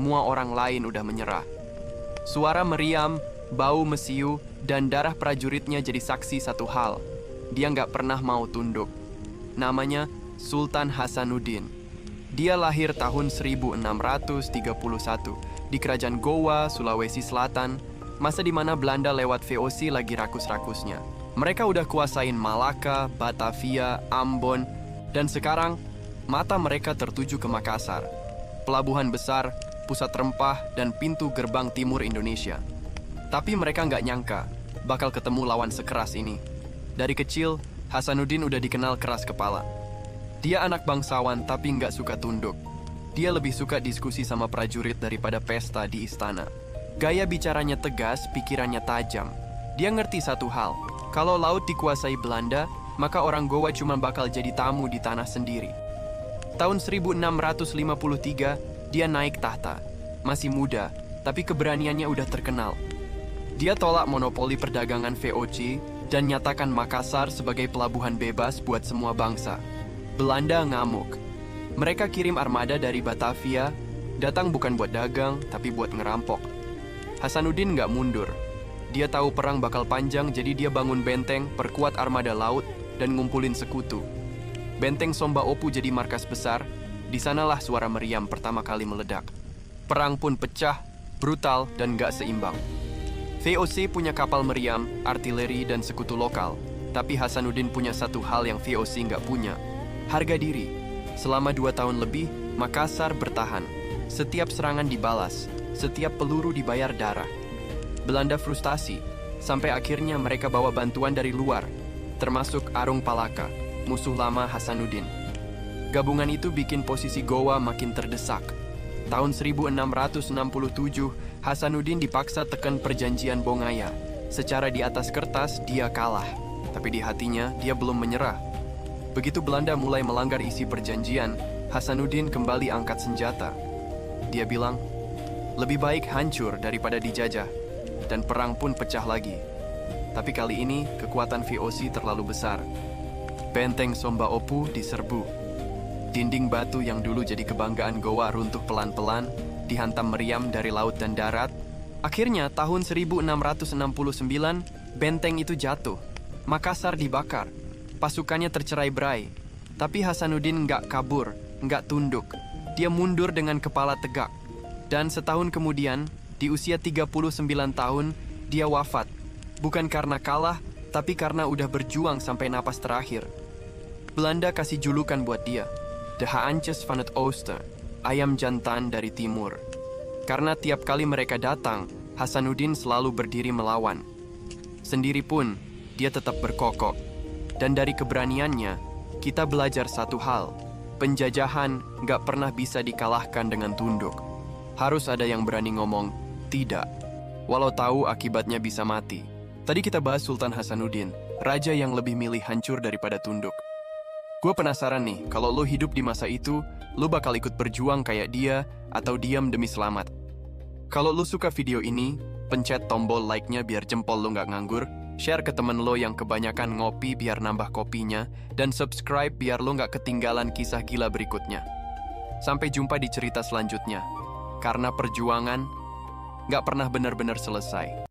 semua orang lain udah menyerah. Suara meriam, bau mesiu, dan darah prajuritnya jadi saksi satu hal. Dia nggak pernah mau tunduk. Namanya Sultan Hasanuddin. Dia lahir tahun 1631 di Kerajaan Gowa, Sulawesi Selatan, masa di mana Belanda lewat VOC lagi rakus-rakusnya. Mereka udah kuasain Malaka, Batavia, Ambon, dan sekarang mata mereka tertuju ke Makassar, pelabuhan besar, pusat rempah, dan pintu gerbang timur Indonesia. Tapi mereka nggak nyangka bakal ketemu lawan sekeras ini. Dari kecil, Hasanuddin udah dikenal keras kepala. Dia anak bangsawan tapi nggak suka tunduk. Dia lebih suka diskusi sama prajurit daripada pesta di istana. Gaya bicaranya tegas, pikirannya tajam. Dia ngerti satu hal, kalau laut dikuasai Belanda, maka orang Gowa cuma bakal jadi tamu di tanah sendiri. Tahun 1653, dia naik tahta. Masih muda, tapi keberaniannya udah terkenal. Dia tolak monopoli perdagangan VOC dan nyatakan Makassar sebagai pelabuhan bebas buat semua bangsa. Belanda ngamuk. Mereka kirim armada dari Batavia, datang bukan buat dagang, tapi buat ngerampok. Hasanuddin nggak mundur. Dia tahu perang bakal panjang, jadi dia bangun benteng, perkuat armada laut, dan ngumpulin sekutu. Benteng Somba Opu jadi markas besar. Di sanalah suara meriam pertama kali meledak. Perang pun pecah, brutal, dan nggak seimbang. VOC punya kapal meriam, artileri, dan sekutu lokal. Tapi Hasanuddin punya satu hal yang VOC nggak punya. Harga diri. Selama 2 tahun lebih, Makassar bertahan. Setiap serangan dibalas. Setiap peluru dibayar darah. Belanda frustasi, sampai akhirnya mereka bawa bantuan dari luar, termasuk Arung Palaka, musuh lama Hasanuddin. Gabungan itu bikin posisi Gowa makin terdesak. Tahun 1667, Hasanuddin dipaksa tekan perjanjian Bongaya. Secara di atas kertas, dia kalah. Tapi di hatinya, dia belum menyerah. Begitu Belanda mulai melanggar isi perjanjian, Hasanuddin kembali angkat senjata. Dia bilang, lebih baik hancur daripada dijajah. Dan perang pun pecah lagi. Tapi kali ini, kekuatan VOC terlalu besar. Benteng Somba Opu diserbu. Dinding batu yang dulu jadi kebanggaan Gowa runtuh pelan-pelan, dihantam meriam dari laut dan darat. Akhirnya, tahun 1669, benteng itu jatuh. Makassar dibakar. Pasukannya tercerai-berai. Tapi Hasanuddin nggak kabur, nggak tunduk. Dia mundur dengan kepala tegak. Dan setahun kemudian, di usia 39 tahun, dia wafat. Bukan karena kalah, tapi karena udah berjuang sampai napas terakhir. Belanda kasih julukan buat dia, De Haantjes van het Oosten, ayam jantan dari timur. Karena tiap kali mereka datang, Hasanuddin selalu berdiri melawan. Sendiri pun, dia tetap berkokok. Dan dari keberaniannya, kita belajar satu hal. Penjajahan nggak pernah bisa dikalahkan dengan tunduk. Harus ada yang berani ngomong, tidak. Walau tahu akibatnya bisa mati. Tadi kita bahas Sultan Hasanuddin, raja yang lebih milih hancur daripada tunduk. Gue penasaran nih, kalau lo hidup di masa itu, lo bakal ikut berjuang kayak dia, atau diam demi selamat. Kalau lo suka video ini, pencet tombol like-nya biar jempol lo nggak nganggur, share ke temen lo yang kebanyakan ngopi biar nambah kopinya, dan subscribe biar lo nggak ketinggalan kisah gila berikutnya. Sampai jumpa di cerita selanjutnya. Karena perjuangan nggak pernah benar-benar selesai.